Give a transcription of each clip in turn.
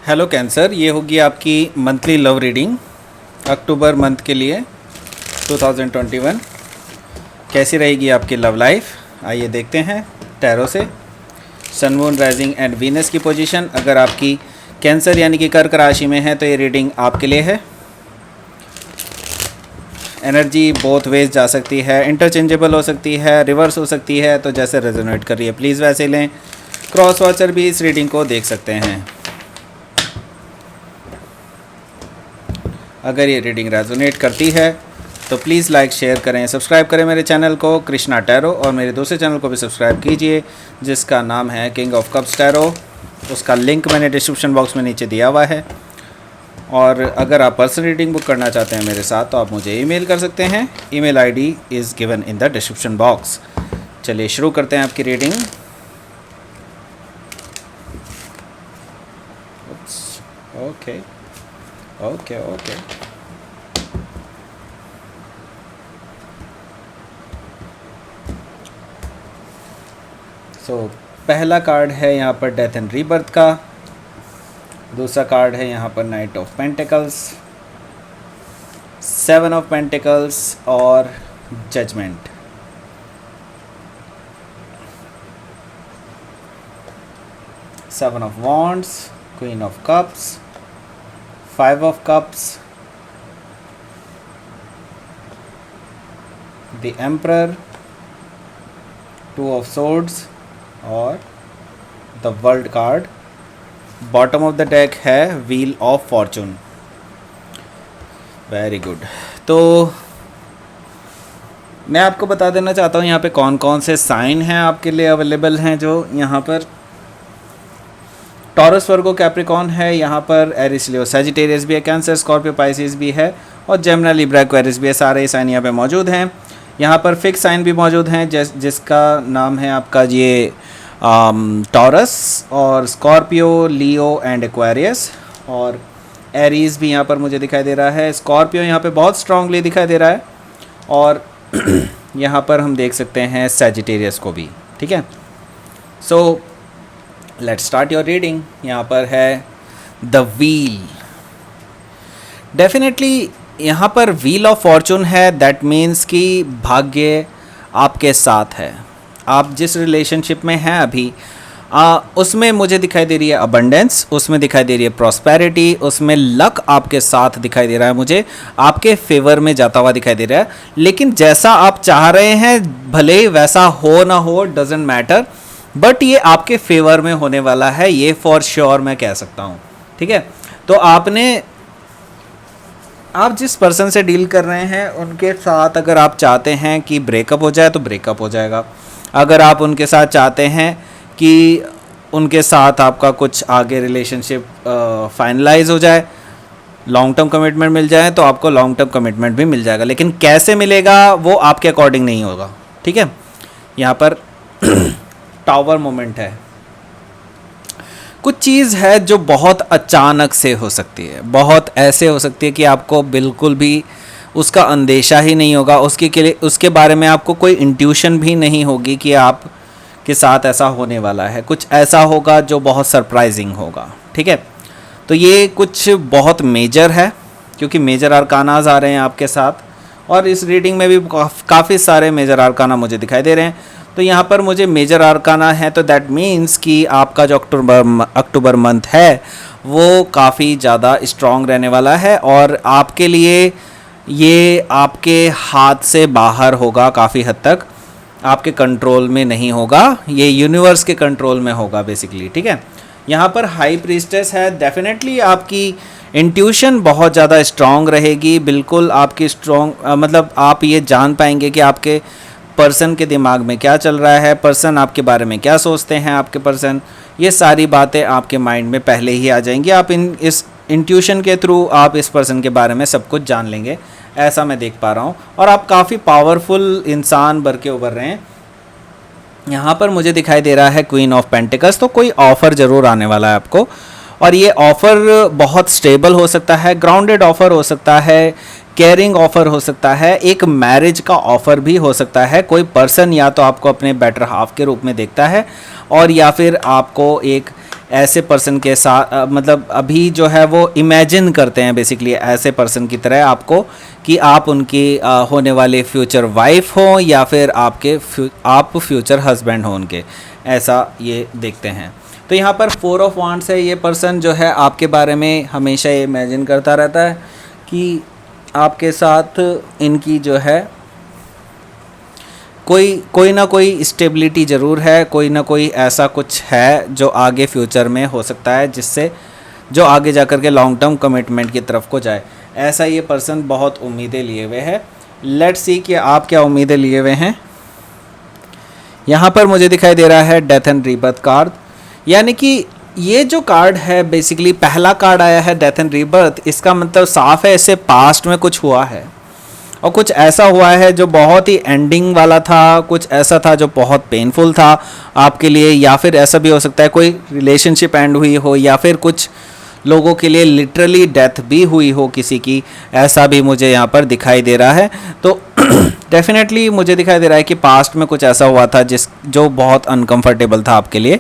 Hello cancer, ये होगी आपकी मंथली लव रीडिंग अक्टूबर मंथ के लिए 2021। कैसी रहेगी आपकी लव लाइफ, आइए देखते हैं टैरो से। सन, मून, राइजिंग एंड वीनस की पोजीशन अगर आपकी कैंसर यानी कि कर्क राशि में है तो ये रीडिंग आपके लिए है। एनर्जी बोथ वेज जा सकती है, इंटरचेंजेबल हो सकती है, रिवर्स हो सकती है, तो जैसे रेजोनेट कर रही है प्लीज़ वैसे लें। क्रॉस वॉचर भी इस रीडिंग को देख सकते हैं। अगर ये रीडिंग रेजोनेट करती है तो प्लीज़ लाइक शेयर करें, सब्सक्राइब करें मेरे चैनल को कृष्णा टैरो, और मेरे दूसरे चैनल को भी सब्सक्राइब कीजिए जिसका नाम है किंग ऑफ कप्स टैरो। उसका लिंक मैंने डिस्क्रिप्शन बॉक्स में नीचे दिया हुआ है। और अगर आप पर्सनल रीडिंग बुक करना चाहते हैं मेरे साथ तो आप मुझे ईमेल कर सकते हैं। Email ID is given in the description box. चलिए शुरू करते हैं आपकी reading. Okay okay okay so पहला कार्ड है यहाँ पर डेथ एंड रीबर्थ का। दूसरा कार्ड है यहाँ पर knight of pentacles, 7 of pentacles और judgement. Seven of wands, queen of cups, 5 of cups, the emperor, 2 of swords और the world card. Bottom of the deck है wheel of fortune. Very good. तो मैं आपको बता देना चाहता हूँ यहाँ पे कौन कौन से साइन हैं आपके लिए अवेलेबल हैं। जो यहाँ पर टॉरस, वर्गो, कैप्रिकॉर्न है, यहाँ पर एरिस, लियो, सैजिटेरियस भी है, कैंसर, स्कॉर्पियो, पाइसिस भी है और जेमिनी, लिब्रा, एक्वेरियस भी है। सारे साइन यहाँ पे मौजूद हैं। यहाँ पर फिक्स साइन भी मौजूद हैं जिसका नाम है आपका ये टॉरस और स्कॉर्पियो, लियो एंड एक्वेरियस। और एरीज भी यहाँ पर मुझे दिखाई दे रहा है। स्कॉर्पियो यहाँ पे बहुत स्ट्रांगली दिखाई दे रहा है और यहाँ पर हम देख सकते हैं सैजिटेरियस को भी। ठीक है, so let's start your reading. यहाँ पर है द व्हील। डेफिनेटली यहाँ पर व्हील ऑफ फॉर्चून है। दैट मीन्स कि भाग्य आपके साथ है। आप जिस रिलेशनशिप में हैं अभी उसमें मुझे दिखाई दे रही है अबंडेंस, उसमें दिखाई दे रही है प्रॉस्पेरिटी, उसमें लक आपके साथ दिखाई दे रहा है, मुझे आपके फेवर में जाता हुआ दिखाई दे रहा है। लेकिन जैसा आप चाह रहे हैं भले ही वैसा हो ना हो, डजेंट मैटर, बट ये आपके फेवर में होने वाला है, ये फॉर श्योर मैं कह सकता हूँ। ठीक है, तो आप जिस पर्सन से डील कर रहे हैं उनके साथ अगर आप चाहते हैं कि ब्रेकअप हो जाए तो ब्रेकअप हो जाएगा। अगर आप उनके साथ चाहते हैं कि उनके साथ आपका कुछ आगे रिलेशनशिप फाइनलाइज हो जाए, लॉन्ग टर्म कमिटमेंट मिल जाए, तो आपको लॉन्ग टर्म कमिटमेंट भी मिल जाएगा। लेकिन कैसे मिलेगा वो आपके अकॉर्डिंग नहीं होगा। ठीक है, यहाँ पर टावर मोमेंट है। कुछ चीज़ है जो बहुत अचानक से हो सकती है, बहुत ऐसे हो सकती है कि आपको बिल्कुल भी उसका अंदेशा ही नहीं होगा, उसके बारे में आपको कोई इंट्यूशन भी नहीं होगी कि आप के साथ ऐसा होने वाला है। कुछ ऐसा होगा जो बहुत सरप्राइजिंग होगा। ठीक है, तो ये कुछ बहुत मेजर है क्योंकि मेजर आर्कानाज आ रहे हैं आपके साथ और इस रीडिंग में भी काफ़ी सारे मेजर आर्काना मुझे दिखाई दे रहे हैं। तो यहाँ पर मुझे मेजर आर्काना है, तो दैट मीन्स कि आपका जो अक्टूबर मंथ है वो काफ़ी ज़्यादा स्ट्रॉन्ग रहने वाला है और आपके लिए ये आपके हाथ से बाहर होगा, काफ़ी हद तक आपके कंट्रोल में नहीं होगा, ये यूनिवर्स के कंट्रोल में होगा बेसिकली। ठीक है, यहाँ पर हाई प्रीस्टेस है। डेफिनेटली आपकी इंट्यूशन बहुत ज़्यादा स्ट्रॉन्ग रहेगी, बिल्कुल आपकी स्ट्रॉन्ग, मतलब आप ये जान पाएंगे कि आपके पर्सन के दिमाग में क्या चल रहा है, पर्सन आपके बारे में क्या सोचते हैं, आपके पर्सन, ये सारी बातें आपके माइंड में पहले ही आ जाएंगी। आप इस इंट्यूशन के थ्रू आप इस पर्सन के बारे में सब कुछ जान लेंगे, ऐसा मैं देख पा रहा हूँ। और आप काफ़ी पावरफुल इंसान भर के उभर रहे हैं। यहाँ पर मुझे दिखाई दे रहा है क्वीन ऑफ पेंटिकल्स, तो कोई ऑफ़र ज़रूर आने वाला है आपको और ये ऑफ़र बहुत स्टेबल हो सकता है, ग्राउंडेड ऑफ़र हो सकता है, केयरिंग ऑफ़र हो सकता है, एक मैरिज का ऑफ़र भी हो सकता है। कोई पर्सन या तो आपको अपने बेटर हाफ के रूप में देखता है और या फिर आपको एक ऐसे पर्सन के साथ मतलब अभी जो है वो इमेजिन करते हैं बेसिकली ऐसे पर्सन की तरह आपको कि आप उनकी होने वाले फ्यूचर वाइफ हो या फिर आप फ्यूचर हस्बैंड हो उनके, ऐसा ये देखते हैं। तो यहाँ पर 4 ऑफ वांड्स है। ये पर्सन जो है आपके बारे में हमेशा ये इमेजिन करता रहता है कि आपके साथ इनकी जो है कोई ना कोई स्टेबिलिटी ज़रूर है, कोई ना कोई ऐसा कुछ है जो आगे फ्यूचर में हो सकता है जिससे जो आगे जा कर के लॉन्ग टर्म कमिटमेंट की तरफ को जाए। ऐसा ये पर्सन बहुत उम्मीदें लिए हुए है। लेट्स सी कि आप क्या उम्मीदें लिए हुए हैं। यहाँ पर मुझे दिखाई दे रहा है डेथ एंड रीबर्थ कार्ड, यानी कि ये जो कार्ड है बेसिकली पहला कार्ड आया है डेथ एंड रीबर्थ, इसका मतलब साफ है इससे पास्ट में कुछ हुआ है और कुछ ऐसा हुआ है जो बहुत ही एंडिंग वाला था, कुछ ऐसा था जो बहुत पेनफुल था आपके लिए, या फिर ऐसा भी हो सकता है कोई रिलेशनशिप एंड हुई हो या फिर कुछ लोगों के लिए लिटरली डेथ भी हुई हो किसी की, ऐसा भी मुझे यहाँ पर दिखाई दे रहा है। तो डेफिनेटली मुझे दिखाई दे रहा है कि पास्ट में कुछ ऐसा हुआ था जो बहुत अनकंफर्टेबल था आपके लिए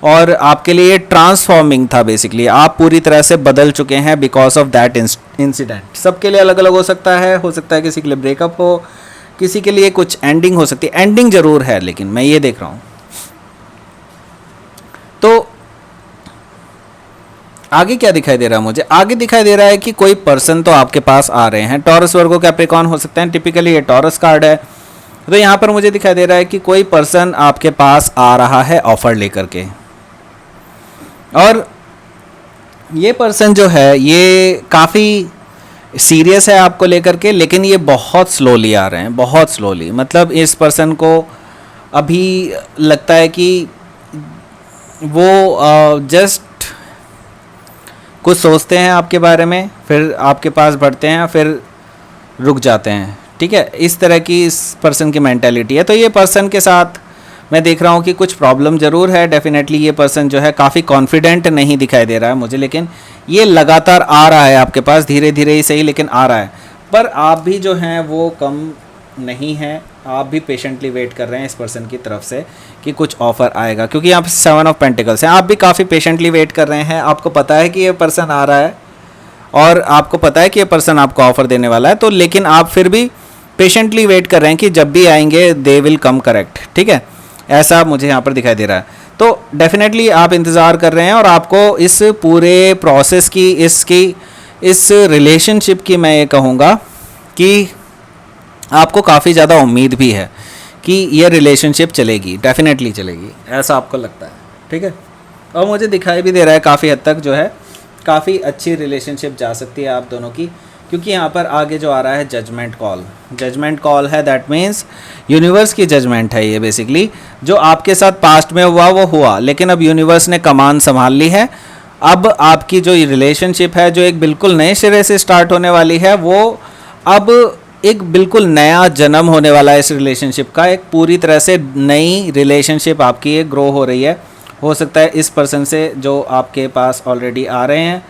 और आपके लिए ट्रांसफॉर्मिंग था। बेसिकली आप पूरी तरह से बदल चुके हैं बिकॉज ऑफ दैट इंसिडेंट। सबके लिए अलग अलग हो सकता है किसी के लिए ब्रेकअप हो, किसी के लिए कुछ एंडिंग हो सकती है, एंडिंग ज़रूर है लेकिन मैं ये देख रहा हूँ। तो आगे क्या दिखाई दे रहा है मुझे, आगे दिखाई दे रहा है कि कोई पर्सन तो आपके पास आ रहे हैं। टॉरस, वर्गो, कैप्रिकॉर्न हो सकते हैं, टिपिकली ये टॉरस कार्ड है। तो यहाँ पर मुझे दिखाई दे रहा है कि कोई पर्सन आपके पास आ रहा है ऑफर लेकर के, और ये पर्सन जो है ये काफ़ी सीरियस है आपको लेकर के, लेकिन ये बहुत स्लोली आ रहे हैं, बहुत स्लोली। मतलब इस पर्सन को अभी लगता है कि वो जस्ट कुछ सोचते हैं आपके बारे में, फिर आपके पास बढ़ते हैं, फिर रुक जाते हैं। ठीक है, इस तरह की इस पर्सन की मेंटालिटी है। तो ये पर्सन के साथ मैं देख रहा हूँ कि कुछ प्रॉब्लम ज़रूर है। डेफिनेटली ये पर्सन जो है काफ़ी कॉन्फिडेंट नहीं दिखाई दे रहा है मुझे, लेकिन ये लगातार आ रहा है आपके पास, धीरे धीरे ही सही लेकिन आ रहा है। पर आप भी जो हैं वो कम नहीं हैं, आप भी पेशेंटली वेट कर रहे हैं इस पर्सन की तरफ से कि कुछ ऑफ़र आएगा, क्योंकि यहाँ पे 7 ऑफ पेंटिकल्स हैं। आप भी काफ़ी पेशेंटली वेट कर रहे हैं, आपको पता है कि ये पर्सन आ रहा है और आपको पता है कि ये पर्सन आपको ऑफ़र देने वाला है, तो लेकिन आप फिर भी पेशेंटली वेट कर रहे हैं कि जब भी आएंगे दे विल कम करेक्ट। ठीक है, ऐसा मुझे यहाँ पर दिखाई दे रहा है। तो डेफिनेटली आप इंतज़ार कर रहे हैं और आपको इस पूरे प्रोसेस की, इस रिलेशनशिप की मैं ये कहूँगा कि आपको काफ़ी ज़्यादा उम्मीद भी है कि ये रिलेशनशिप चलेगी, डेफिनेटली चलेगी, ऐसा आपको लगता है। ठीक है, और मुझे दिखाई भी दे रहा है काफ़ी हद तक जो है काफ़ी अच्छी रिलेशनशिप जा सकती है आप दोनों की, क्योंकि यहाँ पर आगे जो आ रहा है जजमेंट कॉल, जजमेंट कॉल है। दैट मीन्स यूनिवर्स की जजमेंट है ये बेसिकली। जो आपके साथ पास्ट में हुआ वो हुआ, लेकिन अब यूनिवर्स ने कमान संभाल ली है। अब आपकी जो रिलेशनशिप है जो एक बिल्कुल नए सिरे से स्टार्ट होने वाली है, वो अब एक बिल्कुल नया जन्म होने वाला है इस रिलेशनशिप का। एक पूरी तरह से नई रिलेशनशिप आपकी एक ग्रो हो रही है। हो सकता है इस पर्सन से जो आपके पास ऑलरेडी आ रहे हैं,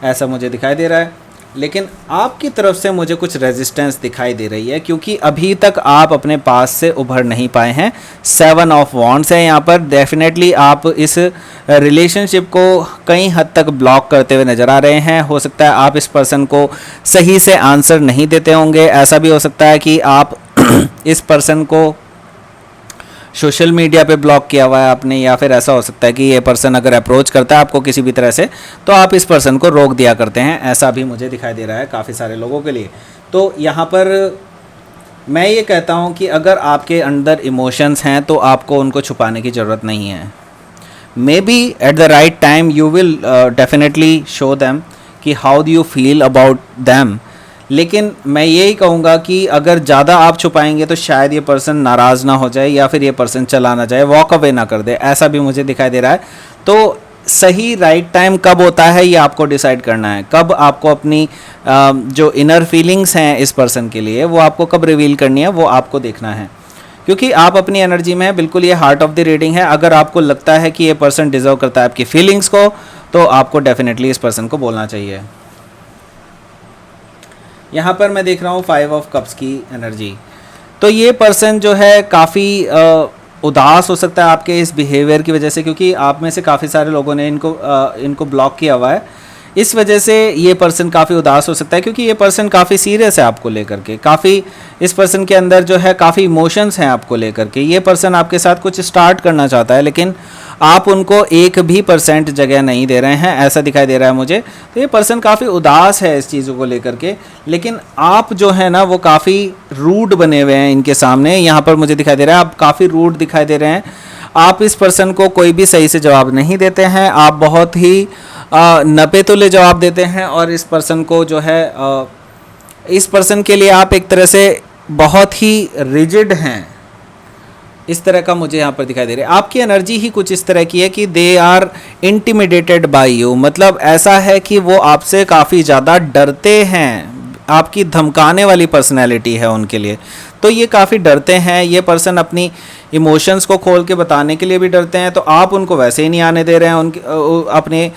ऐसा मुझे दिखाई दे रहा है, लेकिन आपकी तरफ से मुझे कुछ रेजिस्टेंस दिखाई दे रही है, क्योंकि अभी तक आप अपने पास से उभर नहीं पाए हैं। 7 ऑफ वॉन्ड्स है यहाँ पर। डेफिनेटली आप इस रिलेशनशिप को कई हद तक ब्लॉक करते हुए नज़र आ रहे हैं। हो सकता है आप इस पर्सन को सही से आंसर नहीं देते होंगे। ऐसा भी हो सकता है कि आप इस पर्सन को सोशल मीडिया पे ब्लॉक किया हुआ है आपने, या फिर ऐसा हो सकता है कि ये पर्सन अगर अप्रोच करता है आपको किसी भी तरह से, तो आप इस पर्सन को रोक दिया करते हैं। ऐसा भी मुझे दिखाई दे रहा है काफ़ी सारे लोगों के लिए। तो यहाँ पर मैं ये कहता हूँ कि अगर आपके अंदर इमोशंस हैं तो आपको उनको छुपाने की ज़रूरत नहीं है। Maybe at the right time you will definitely show them कि how do you feel about them, लेकिन मैं यही कहूँगा कि अगर ज़्यादा आप छुपाएंगे तो शायद ये पर्सन नाराज़ ना हो जाए या फिर ये पर्सन चला ना जाए, वॉक अवे ना कर दे, ऐसा भी मुझे दिखाई दे रहा है। तो सही राइट टाइम कब होता है ये आपको डिसाइड करना है। कब आपको अपनी जो इनर फीलिंग्स हैं इस पर्सन के लिए वो आपको कब रिवील करनी है, वो आपको देखना है, क्योंकि आप अपनी एनर्जी में बिल्कुल, ये हार्ट ऑफ द रीडिंग है। अगर आपको लगता है कि ये पर्सन डिजर्व करता है आपकी फीलिंग्स को, तो आपको डेफिनेटली इस पर्सन को बोलना चाहिए। यहाँ पर मैं देख रहा हूँ 5 ऑफ कप्स की एनर्जी। तो ये पर्सन जो है काफ़ी उदास हो सकता है आपके इस बिहेवियर की वजह से, क्योंकि आप में से काफ़ी सारे लोगों ने इनको ब्लॉक किया हुआ है। इस वजह से ये पर्सन काफ़ी उदास हो सकता है, क्योंकि ये पर्सन काफ़ी सीरियस है आपको लेकर के, काफ़ी इस पर्सन के अंदर जो है काफ़ी इमोशंस हैं आपको लेकर के। ये पर्सन आपके साथ कुछ स्टार्ट करना चाहता है, लेकिन आप उनको 1% जगह नहीं दे रहे हैं, ऐसा दिखाई दे रहा है मुझे। तो ये पर्सन काफ़ी उदास है इस चीज़ों को लेकर के, लेकिन आप जो है ना वो काफ़ी रूड बने हुए हैं इनके सामने। यहाँ पर मुझे दिखाई दे रहा है आप काफ़ी रूड दिखाई दे रहे हैं। आप इस पर्सन को कोई भी सही से जवाब नहीं देते हैं, आप बहुत ही नपे तुले जवाब देते हैं, और इस पर्सन को जो है इस पर्सन के लिए आप एक तरह से बहुत ही रिजिड हैं, इस तरह का मुझे यहाँ पर दिखाई दे रहा है। आपकी एनर्जी ही कुछ इस तरह की है कि they are intimidated by you, मतलब ऐसा है कि वो आपसे काफ़ी ज़्यादा डरते हैं, आपकी धमकाने वाली पर्सनैलिटी है उनके लिए। तो ये काफ़ी डरते हैं, ये पर्सन अपनी इमोशंस को खोल के बताने के लिए भी डरते हैं, तो आप उनको वैसे ही नहीं आने दे रहे हैं उनके अपने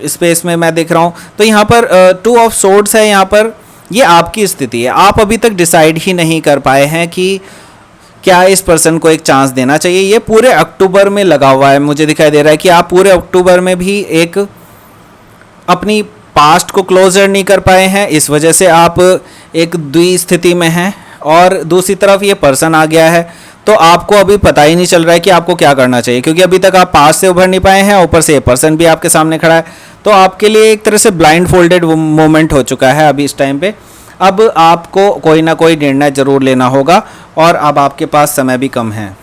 स्पेस में, मैं देख रहा हूँ। तो यहाँ पर 2 ऑफ सोर्ड्स है, यहाँ पर ये आपकी स्थिति है। आप अभी तक डिसाइड ही नहीं कर पाए हैं कि क्या इस पर्सन को एक चांस देना चाहिए। ये पूरे अक्टूबर में लगा हुआ है, मुझे दिखाई दे रहा है कि आप पूरे अक्टूबर में भी एक अपनी पास्ट को क्लोजर नहीं कर पाए हैं, इस वजह से आप एक द्वि स्थिति में हैं। और दूसरी तरफ ये पर्सन आ गया है, तो आपको अभी पता ही नहीं चल रहा है कि आपको क्या करना चाहिए, क्योंकि अभी तक आप पास्ट से उभर नहीं पाए हैं, ऊपर से ये पर्सन भी आपके सामने खड़ा है। तो आपके लिए एक तरह से ब्लाइंड फोल्डेड मोमेंट हो चुका है अभी इस टाइम पे। अब आपको कोई ना कोई निर्णय जरूर लेना होगा, और अब आपके पास समय भी कम है।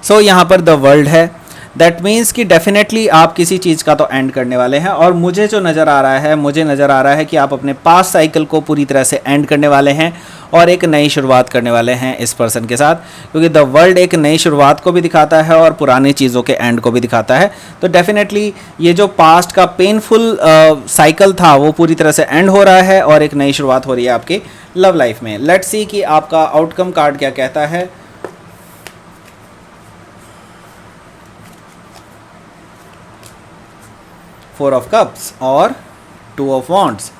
सो यहाँ पर द वर्ल्ड है, दैट मीन्स कि डेफिनेटली आप किसी चीज़ का तो एंड करने वाले हैं। और मुझे जो नज़र आ रहा है, मुझे नज़र आ रहा है कि आप अपने पास्ट साइकिल को पूरी तरह से एंड करने वाले हैं और एक नई शुरुआत करने वाले हैं इस पर्सन के साथ, क्योंकि द वर्ल्ड एक नई शुरुआत को भी दिखाता है और पुरानी चीज़ों के एंड को भी दिखाता है। तो डेफिनेटली ये जो पास्ट का पेनफुल साइकिल था वो पूरी तरह से एंड हो रहा है और एक नई शुरुआत हो रही है आपकी लव लाइफ में। लेट्स सी कि आपका आउटकम कार्ड क्या कहता है। फोर ऑफ कप्स और 2 ऑफ वॉन्ड्स।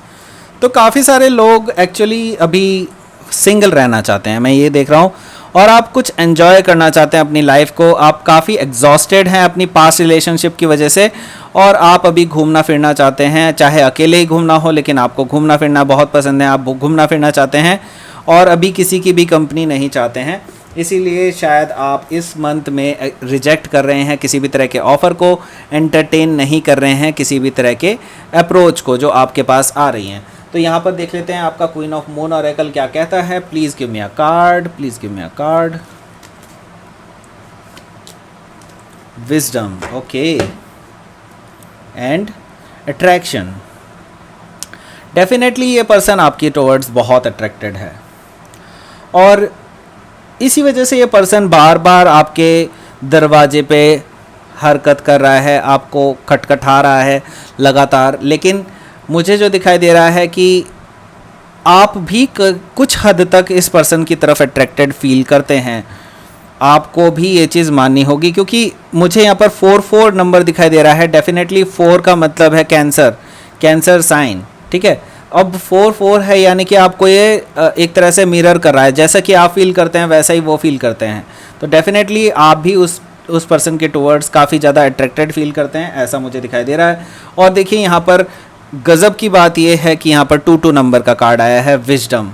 तो काफ़ी सारे लोग एक्चुअली अभी सिंगल रहना चाहते हैं, मैं ये देख रहा हूँ, और आप कुछ एंजॉय करना चाहते हैं अपनी लाइफ को। आप काफ़ी एग्जॉस्टेड हैं अपनी पास्ट रिलेशनशिप की वजह से, और आप अभी घूमना फिरना चाहते हैं, चाहे अकेले ही घूमना हो, लेकिन आपको घूमना फिरना बहुत पसंद है, आप घूमना फिरना चाहते हैं और अभी किसी की भी कंपनी नहीं चाहते हैं। इसीलिए शायद आप इस मंथ में रिजेक्ट कर रहे हैं किसी भी तरह के ऑफ़र को, एंटरटेन नहीं कर रहे हैं किसी भी तरह के अप्रोच को जो आपके पास आ रही हैं। तो यहाँ पर देख लेते हैं आपका क्वीन ऑफ मून ऑरेकल क्या कहता है। Please give me a card, please give me a card. Wisdom, okay, and attraction. Definitely ये पर्सन आपकी टुवर्ड्स बहुत अट्रैक्टेड है, और इसी वजह से ये पर्सन बार बार आपके दरवाजे पे हरकत कर रहा है, आपको खटखटा रहा है लगातार। लेकिन मुझे जो दिखाई दे रहा है कि आप भी कुछ हद तक इस पर्सन की तरफ अट्रैक्टेड फील करते हैं, आपको भी ये चीज़ माननी होगी, क्योंकि मुझे यहाँ पर 4 नंबर दिखाई दे रहा है। डेफिनेटली 4 का मतलब है कैंसर साइन, ठीक है। अब 4 है, यानी कि आपको ये एक तरह से मिरर कर रहा है, जैसा कि आप फील करते हैं वैसा ही वो फील करते हैं। तो डेफिनेटली आप भी उस पर्सन के टुवर्ड्स काफ़ी ज़्यादा अट्रैक्टेड फील करते हैं, ऐसा मुझे दिखाई दे रहा है। और देखिए यहाँ पर गज़ब की बात ये है कि यहाँ पर 2 नंबर का कार्ड आया है, विजडम।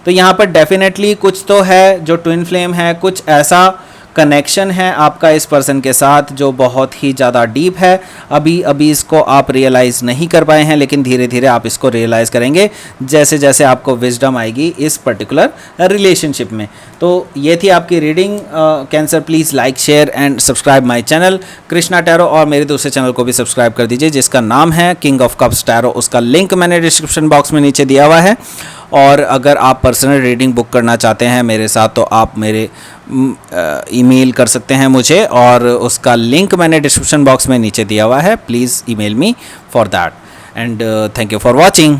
तो यहाँ पर डेफिनेटली कुछ तो है जो ट्विन फ्लेम है, कुछ ऐसा कनेक्शन है आपका इस पर्सन के साथ जो बहुत ही ज़्यादा डीप है। अभी इसको आप रियलाइज़ नहीं कर पाए हैं, लेकिन धीरे धीरे आप इसको रियलाइज़ करेंगे जैसे जैसे आपको विजडम आएगी इस पर्टिकुलर रिलेशनशिप में। तो ये थी आपकी reading. Cancer, please like, share and subscribe my channel Krishna tarot, और मेरे दूसरे चैनल को भी सब्सक्राइब कर दीजिए जिसका नाम है किंग ऑफ कप्स टैरो। उसका लिंक मैंने डिस्क्रिप्शन बॉक्स में नीचे दिया हुआ है। और अगर आप पर्सनल रीडिंग बुक करना चाहते हैं मेरे साथ, तो आप मेरे ईमेल कर सकते हैं मुझे, और उसका लिंक मैंने डिस्क्रिप्शन बॉक्स में नीचे दिया हुआ है। Please email me for that, and thank you for watching.